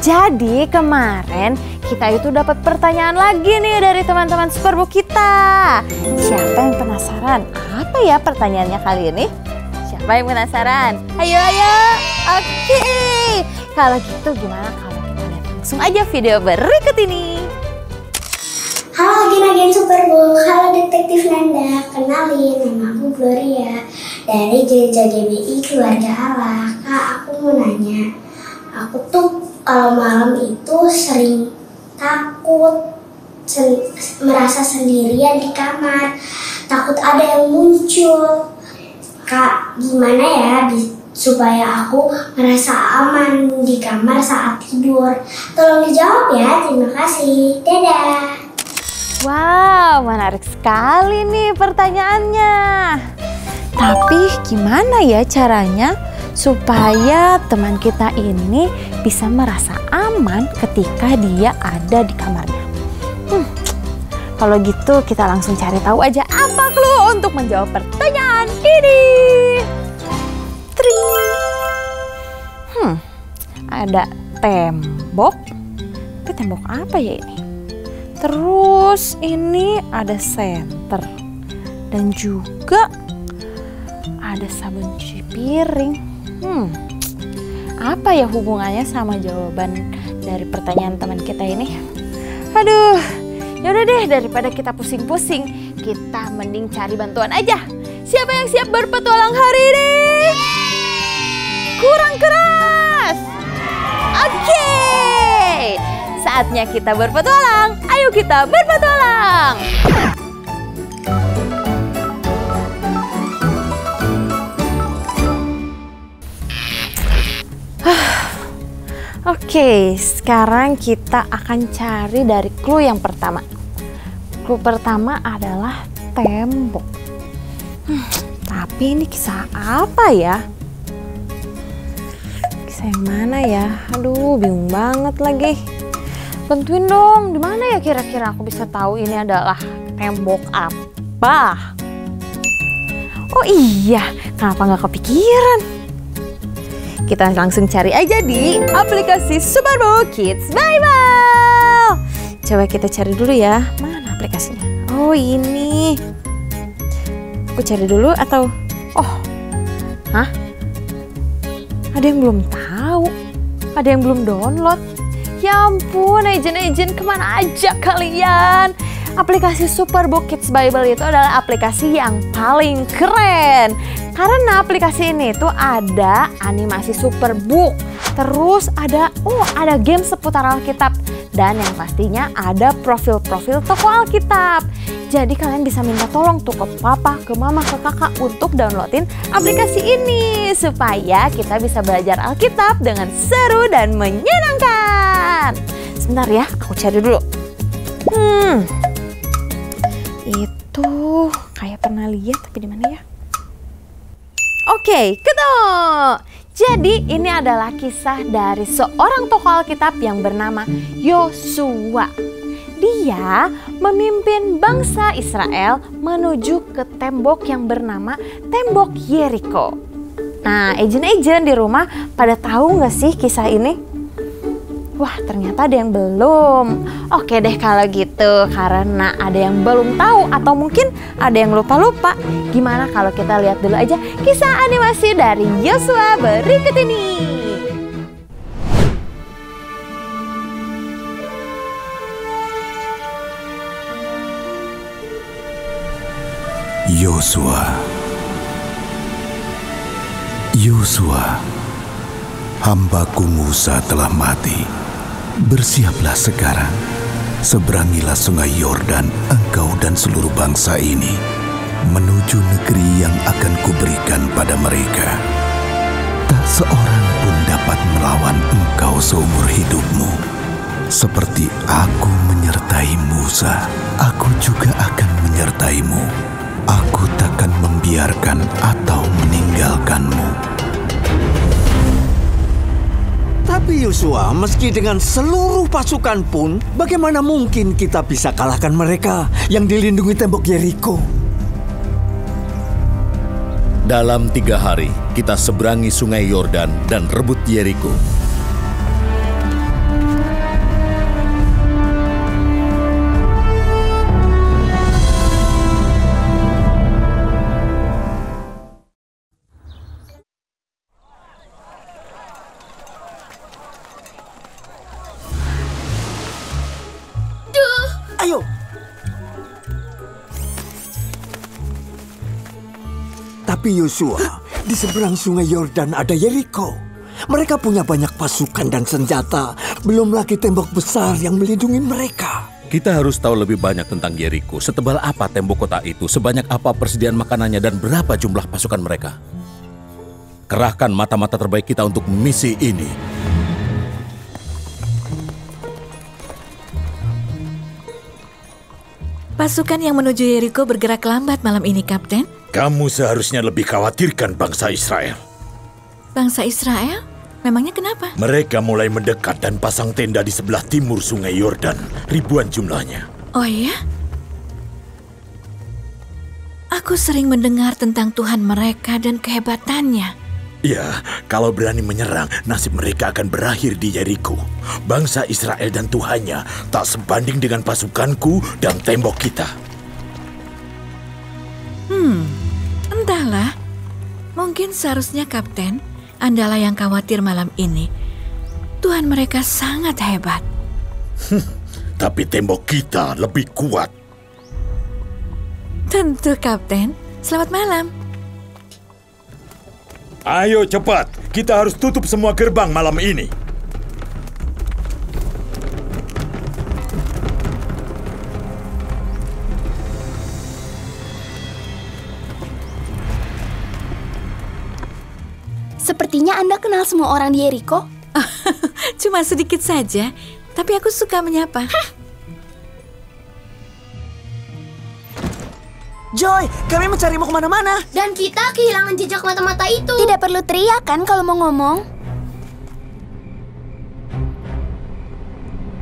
Jadi kemarin kita itu dapat pertanyaan lagi nih dari teman-teman Superbook kita. Siapa yang penasaran? Apa ya pertanyaannya kali ini? Siapa yang penasaran? Ayo ayo. Oke. Kalau gitu gimana kalau kita lihat langsung aja video berikut ini. Halo agen-agen Superbook, halo Detektif Nanda. Kenalin, nama aku Gloria dari Gereja GBI Keluarga Allah. Kak, aku mau nanya. Aku tuh kalau malam itu sering takut, merasa sendirian di kamar. Takut ada yang muncul. Kak, gimana ya supaya aku merasa aman di kamar saat tidur? Tolong dijawab ya, terima kasih. Dadah. Wow, menarik sekali nih pertanyaannya. Tapi gimana ya caranya supaya teman kita ini bisa merasa aman ketika dia ada di kamarnya? Kalau gitu kita langsung cari tahu aja apa clue untuk menjawab pertanyaan ini. Ada tembok. Tapi tembok apa ya ini? Terus ini ada senter dan juga ada sabun cuci piring. Apa ya hubungannya sama jawaban dari pertanyaan teman kita ini? Aduh, yaudah deh daripada kita pusing-pusing, kita mending cari bantuan aja. Siapa yang siap berpetualang hari ini? Kurang keras. Oke. Saatnya kita berpetualang. Ayo kita berpetualang. Oke, sekarang kita akan cari dari clue yang pertama. Clue pertama adalah tembok. Tapi ini kisah apa ya? Kisah yang mana ya? Aduh, bingung banget lagi. Bantuin dong, di mana ya kira-kira aku bisa tahu ini adalah tembok apa? Oh iya, kenapa nggak kepikiran? Kita langsung cari aja di aplikasi Superbook Kids Bible. Coba kita cari dulu ya, mana aplikasinya? Oh ini. Aku cari dulu atau? Hah? Ada yang belum tahu? Ada yang belum download? Ya ampun, agent kemana aja kalian? Aplikasi Superbook Kids Bible itu adalah aplikasi yang paling keren. Karena aplikasi ini tuh ada animasi Superbook. Terus ada game seputar Alkitab. Dan yang pastinya ada profil-profil toko Alkitab. Jadi kalian bisa minta tolong tuh ke papa, ke mama, ke kakak untuk downloadin aplikasi ini. Supaya kita bisa belajar Alkitab dengan seru dan menyenangkan. Sebentar ya, aku cari dulu. Itu kayak pernah lihat tapi di mana ya? Oke, ketemu. Jadi ini adalah kisah dari seorang tokoh Alkitab yang bernama Yosua. Dia memimpin bangsa Israel menuju ke tembok yang bernama Tembok Yeriko. Nah, agent di rumah pada tahu nggak sih kisah ini? Wah, ternyata ada yang belum. Oke deh kalau gitu, karena ada yang belum tahu atau mungkin ada yang lupa-lupa. Gimana kalau kita lihat dulu aja kisah animasi dari Yosua berikut ini. Yosua, hambaku Musa telah mati. Bersiaplah sekarang, seberangilah sungai Yordan, engkau dan seluruh bangsa ini, menuju negeri yang akan kuberikan pada mereka. Tak seorang pun dapat melawan engkau seumur hidupmu. Seperti aku menyertai Musa, aku juga akan menyertaimu. Aku takkan membiarkan atau meninggalkanmu. Tapi Yosua, meski dengan seluruh pasukan pun, bagaimana mungkin kita bisa kalahkan mereka yang dilindungi tembok Yeriko? Dalam 3 hari, kita seberangi sungai Yordan dan rebut Yeriko. Ayo. Tapi Yosua, di seberang sungai Yordan ada Yeriko. Mereka punya banyak pasukan dan senjata. Belum lagi tembok besar yang melindungi mereka. Kita harus tahu lebih banyak tentang Yeriko. Setebal apa tembok kota itu, sebanyak apa persediaan makanannya, dan berapa jumlah pasukan mereka. Kerahkan mata-mata terbaik kita untuk misi ini. Pasukan yang menuju Yeriko bergerak lambat malam ini, Kapten. Kamu seharusnya lebih khawatirkan bangsa Israel. Bangsa Israel? Memangnya kenapa? Mereka mulai mendekat dan pasang tenda di sebelah timur sungai Yordan. Ribuan jumlahnya. Oh iya? Aku sering mendengar tentang Tuhan mereka dan kehebatannya. Ya, kalau berani menyerang, nasib mereka akan berakhir di Yeriko. Bangsa Israel dan Tuhannya tak sebanding dengan pasukanku dan tembok kita. Entahlah. Mungkin seharusnya, Kapten, Andalah yang khawatir malam ini. Tuhan mereka sangat hebat. Tapi tembok kita lebih kuat. Tentu, Kapten. Selamat malam. Ayo cepat, kita harus tutup semua gerbang malam ini. Sepertinya Anda kenal semua orang di Yeriko. Cuma sedikit saja, tapi aku suka menyapa. Joy, kami mencarimu kemana-mana. Dan kita kehilangan jejak mata-mata itu. Tidak perlu teriak kan kalau mau ngomong.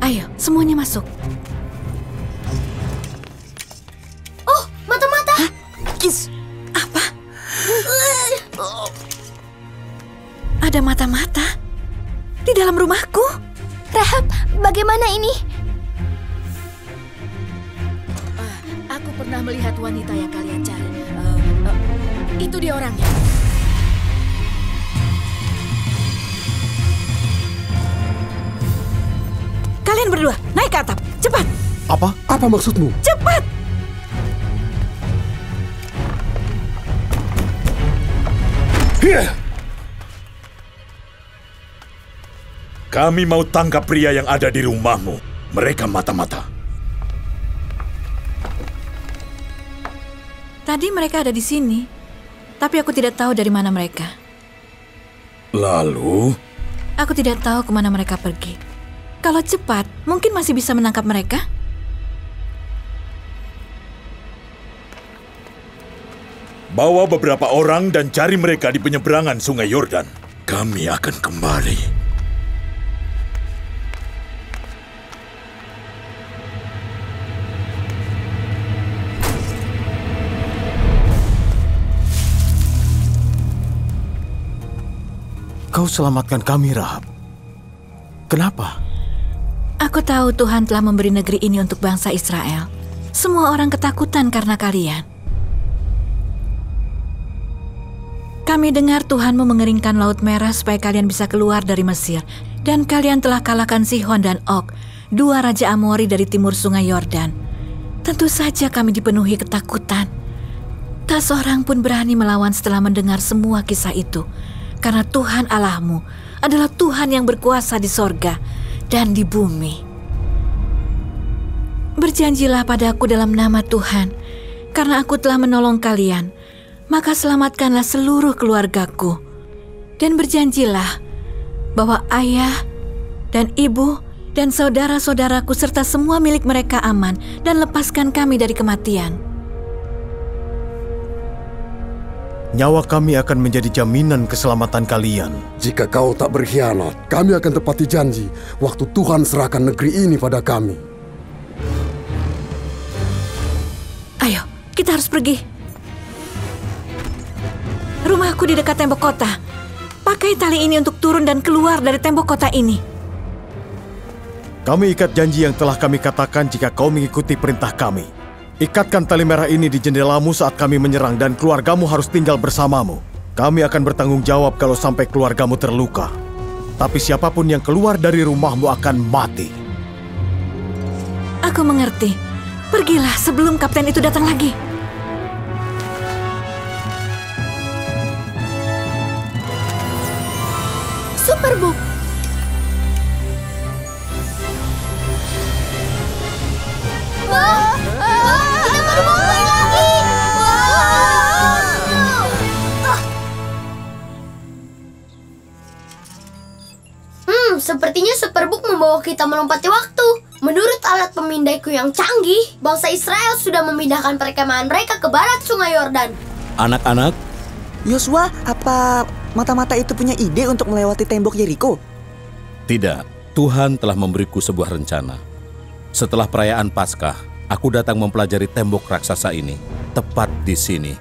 Ayo, semuanya masuk. Oh, mata-mata. Kis. Apa? Ada mata-mata di dalam rumahku. Rahab, bagaimana ini? Aku pernah melihat wanita yang kalian cari. Itu dia orangnya. Kalian berdua, naik ke atap. Cepat. Apa? Apa maksudmu? Cepat. Kami mau tangkap pria yang ada di rumahmu. Mereka mata-mata. Tadi mereka ada di sini, tapi aku tidak tahu dari mana mereka. Lalu? Aku tidak tahu kemana mereka pergi. Kalau cepat, mungkin masih bisa menangkap mereka. Bawa beberapa orang dan cari mereka di penyeberangan sungai Yordan. Kami akan kembali. Kau selamatkan kami, Rahab. Kenapa? Aku tahu Tuhan telah memberi negeri ini untuk bangsa Israel. Semua orang ketakutan karena kalian. Kami dengar Tuhanmu mengeringkan Laut Merah supaya kalian bisa keluar dari Mesir. Dan kalian telah kalahkan Sihon dan Og, dua raja Amori dari timur sungai Yordan. Tentu saja kami dipenuhi ketakutan. Tak seorang pun berani melawan setelah mendengar semua kisah itu. Karena Tuhan Allahmu adalah Tuhan yang berkuasa di sorga dan di bumi. Berjanjilah padaku dalam nama Tuhan, karena aku telah menolong kalian, maka selamatkanlah seluruh keluargaku. Dan berjanjilah bahwa ayah dan ibu dan saudara-saudaraku serta semua milik mereka aman, dan lepaskan kami dari kematian. Nyawa kami akan menjadi jaminan keselamatan kalian. Jika kau tak berkhianat, kami akan tepati janji waktu Tuhan serahkan negeri ini pada kami. Ayo, kita harus pergi. Rumahku di dekat tembok kota. Pakai tali ini untuk turun dan keluar dari tembok kota ini. Kami ikat janji yang telah kami katakan jika kau mengikuti perintah kami. Ikatkan tali merah ini di jendelamu saat kami menyerang dan keluargamu harus tinggal bersamamu. Kami akan bertanggung jawab kalau sampai keluargamu terluka. Tapi siapapun yang keluar dari rumahmu akan mati. Aku mengerti. Pergilah sebelum kapten itu datang lagi. Superbook. Kita baru mau main lagi. Sepertinya Superbook membawa kita melompati waktu. Menurut alat pemindaiku yang canggih, bangsa Israel sudah memindahkan perkemahan mereka ke barat Sungai Yordan. Anak-anak, Yosua, apa mata-mata itu punya ide untuk melewati tembok Yeriko? tidak. Tuhan telah memberiku sebuah rencana. Setelah perayaan Paskah, aku datang mempelajari tembok raksasa ini, tepat di sini.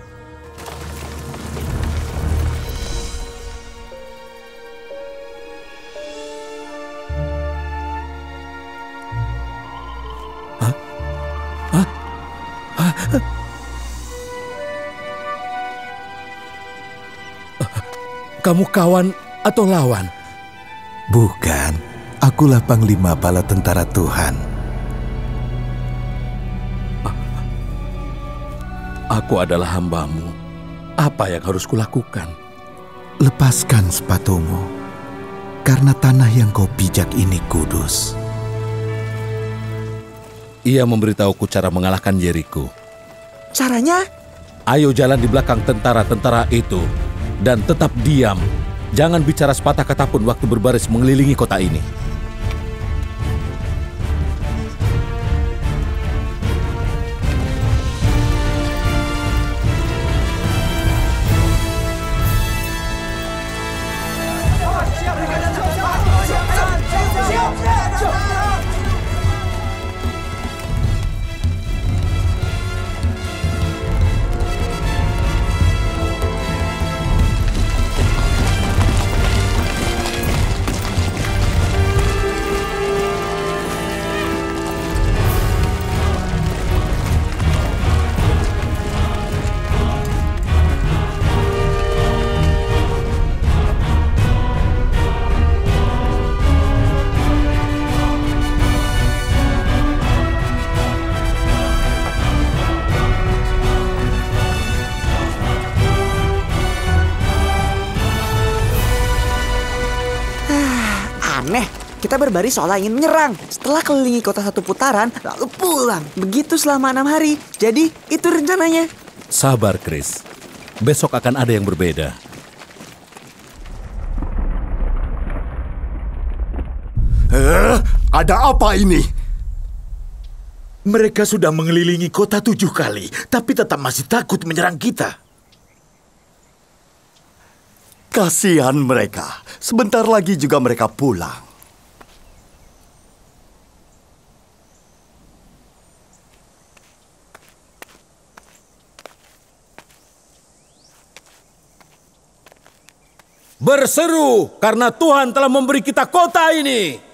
Kamu kawan atau lawan? Bukan, akulah Panglima Bala Tentara Tuhan. Aku adalah hamba-Mu. Apa yang harus kulakukan? Lepaskan sepatumu, karena tanah yang kau pijak ini kudus. Ia memberitahuku cara mengalahkan Yeriko. Caranya? Ayo jalan di belakang tentara-tentara itu. Dan tetap diam. Jangan bicara sepatah kata pun waktu berbaris mengelilingi kota ini. Aneh, kita berbaris seolah ingin menyerang. Setelah kelilingi kota satu putaran, lalu pulang. Begitu selama 6 hari. Jadi, itu rencananya. Sabar, Chris. Besok akan ada yang berbeda. Ada apa ini? Mereka sudah mengelilingi kota 7 kali, tapi tetap masih takut menyerang kita. Kasihan mereka. Sebentar lagi juga mereka pulang. Berseru karena Tuhan telah memberi kita kota ini.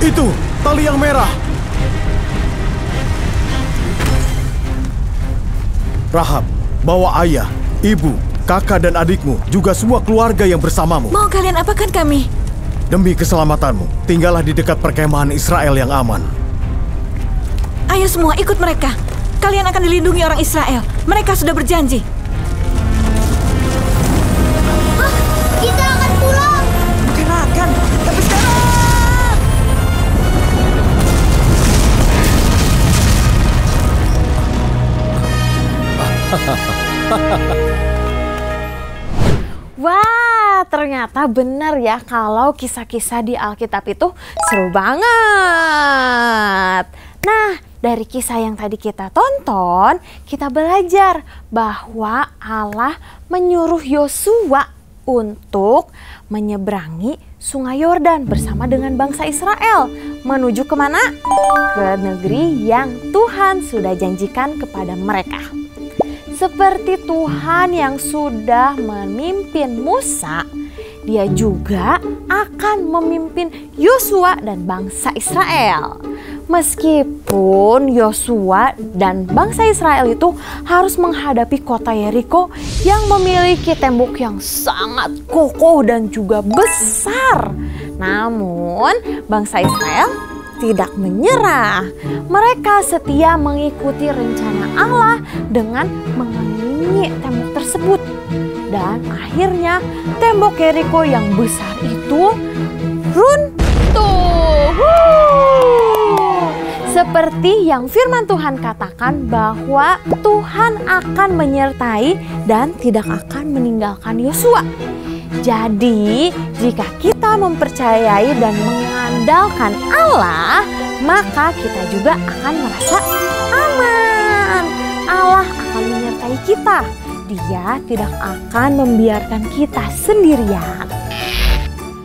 Itu, tali yang merah. Rahab, bawa ayah, ibu, kakak dan adikmu, juga semua keluarga yang bersamamu. Mau kalian apakan kami? Demi keselamatanmu, tinggallah di dekat perkemahan Israel yang aman. Ayo semua ikut mereka. Kalian akan dilindungi orang Israel. Mereka sudah berjanji. Kita akan pulang. Bukan akan, tapi sekarang. Wah, ternyata benar ya kalau kisah-kisah di Alkitab itu seru banget. Nah, dari kisah yang tadi kita tonton, kita belajar bahwa Allah menyuruh Yosua untuk menyeberangi Sungai Yordan bersama dengan bangsa Israel. Menuju kemana? Ke negeri yang Tuhan sudah janjikan kepada mereka. Seperti Tuhan yang sudah memimpin Musa, Dia juga akan memimpin Yosua dan bangsa Israel. Meskipun Yosua dan bangsa Israel itu harus menghadapi kota Yeriko yang memiliki tembok yang sangat kokoh dan juga besar. Namun bangsa Israel tidak menyerah. Mereka setia mengikuti rencana Allah dengan mengelilingi tembok tersebut. Dan akhirnya tembok Yeriko yang besar itu runtuh. Seperti yang firman Tuhan katakan bahwa Tuhan akan menyertai dan tidak akan meninggalkan Yosua. Jadi jika kita mempercayai dan mengandalkan Allah, maka kita juga akan merasa aman. Allah akan menyertai kita. Dia tidak akan membiarkan kita sendirian.